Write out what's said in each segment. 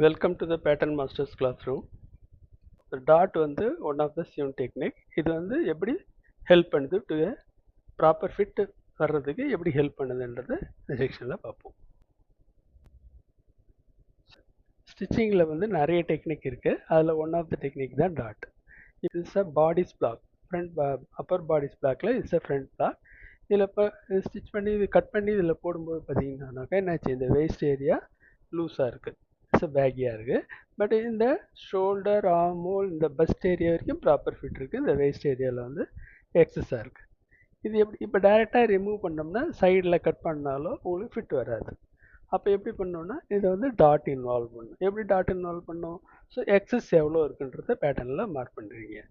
Welcome to the Pattern Masters classroom. The dot வந்து one of the sewing technique. இது வந்து எப்படி help பண்ணுது டு ப்ராப்பர் ஃபிட் வர்றதுக்கு எப்படி ஹெல்ப் பண்ணுதுன்றத இந்த செக்ஷனில் பார்ப்போம். ஸ்டிச்சிங்கில் வந்து நிறைய டெக்னிக் இருக்குது. அதில் ஒன் ஆஃப் த டெக்னிக் தான் டாட். It is a bodice block. Front upper bodice பிளாக்ல இட்ஸ் அ ஃப்ரண்ட் பிளாக். இதில் இப்போ ஸ்டிச் பண்ணி இது கட் பண்ணி இதில் போடும்போது பார்த்தீங்கன்னாக்கா என்னாச்சு, இந்த வேஸ்ட் ஏரியா லூஸாக இருக்குது, பேக்கியாக இருக்குது. பட் இந்த ஷோல்டர் ஆர்மோல் இந்த பஸ்ட் ஏரியா வரைக்கும் ப்ராப்பர் ஃபிட் இருக்குது. இந்த வேஸ்ட் ஏரியாவில் வந்து எக்ஸஸாக இருக்குது. இது எப்படி இப்போ டைரெக்டாக ரிமூவ் பண்ணோம்னா சைடில் கட் பண்ணாலும் உங்களுக்கு ஃபிட் வராது. அப்போ எப்படி பண்ணோம்னா இதை வந்து டாட் இன்வால்வ் பண்ணணும். எப்படி டாட் இன்வால்வ் பண்ணோம்? ஸோ எக்ஸஸ் எவ்வளோ இருக்குன்றத பேட்டர்னில் மார்க் பண்ணுறீங்க.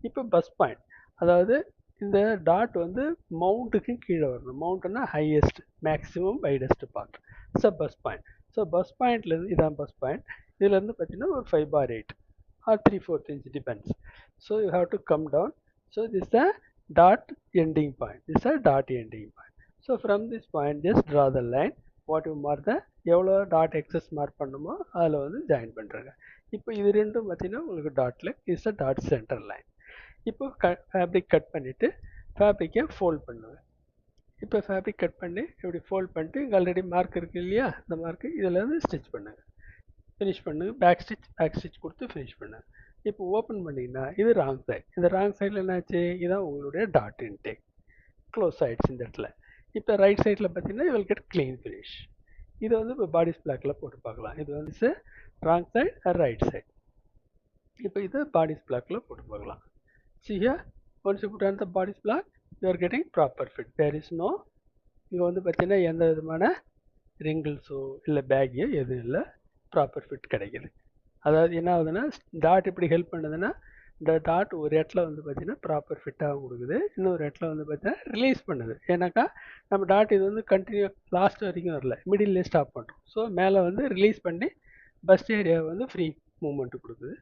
இப்போ பஸ் பாயிண்ட், அதாவது இந்த டாட் வந்து மவுண்ட்டுக்கு கீழே வரணும். மவுண்ட்னா highest maximum widest part. So bus point. So bus பாயிண்ட்லேருந்து இதான் பஸ் பாயிண்ட். இதுலேருந்து பார்த்தீங்கன்னா ஒரு 5/8 or 3/4 inch depends. So you have to come down. So this is the dot ending point. This is a dot ending point. So from this point just draw the line. What you mark the எவ்வளோ dot excess mark பண்ணுமோ அதில் வந்து join பண்ணுறாங்க. இப்போ இது ரெண்டும் பார்த்தீங்கன்னா உங்களுக்கு டாட்டில் is a dot center line. இப்போ ஃபேப்ரிக் கட் பண்ணிவிட்டு ஃபேப்ரிக்கை ஃபோல்ட் பண்ணுவேன். இப்போ ஃபேப்ரிக் கட் பண்ணி இப்படி ஃபோல்ட் பண்ணிட்டு இங்கே ஆல்ரெடி மார்க் இருக்குது இல்லையா, இந்த மார்க்கு இதில் வந்து ஸ்டிச் பண்ணுங்கள். ஃபினிஷ் பண்ணுங்க. பேக் ஸ்டிச் கொடுத்து ஃபினிஷ் பண்ணுங்க. இப்போ ஓப்பன் பண்ணிங்கன்னா இது ராங் சைட். இந்த ராங் சைடில் என்னாச்சு, இதுதான் உங்களுடைய டாட் இன்டேக் க்ளோஸ் ஆகிடுச்சு இந்த இடத்துல. இப்போ ரைட் சைடில் பார்த்தீங்கன்னா you will get clean finish. இது வந்து இப்போ பாடிஸ் பிளாக்கில் போட்டு பார்க்கலாம். இது வந்து ராங் சைட் ரைட் சைட். இப்போ இது பாடிஸ் பிளாக்கில் போட்டு பார்க்கலாம். See here, once you put on the bodice block, you are getting proper fit. There is no, இங்கே வந்து பார்த்தீங்கன்னா எந்த விதமான ரிங்கிள்ஸோ இல்லை பேக்கியோ எதுவும் இல்லை, ப்ராப்பர் ஃபிட் கிடைக்கிது. அதாவது என்ன ஆகுதுன்னா டாட் எப்படி ஹெல்ப் பண்ணுதுன்னா, இந்த டாட் ஒரு இடத்துல வந்து பார்த்தீங்கன்னா ப்ராப்பர் ஃபிட்டாக கொடுக்குது, இன்னொரு இடத்துல வந்து பார்த்தீங்கன்னா ரிலீஸ் பண்ணுது. ஏன்னாக்கா நம்ம டாட் இது வந்து கண்டினியூ லாஸ்ட் வரைக்கும் வரல, மிடில்லே ஸ்டாப் பண்ணுறோம். ஸோ மேலே வந்து ரிலீஸ் பண்ணி பஸ்ட் ஏரியாவை வந்து ஃப்ரீ மூமெண்ட்டு கொடுக்குது.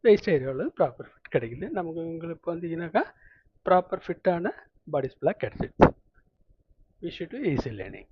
வேஸ்ட் ஏரியாவில் ப்ராப்பர் ஃபிட் கிடைக்குது. நமக்கு உங்களுக்கு வந்தீங்கன்னாக்கா ப்ராப்பர் ஃபிட்டான பாடிஸ் பிளாக் கிடச்சிடுச்சு. Wish to easy learning.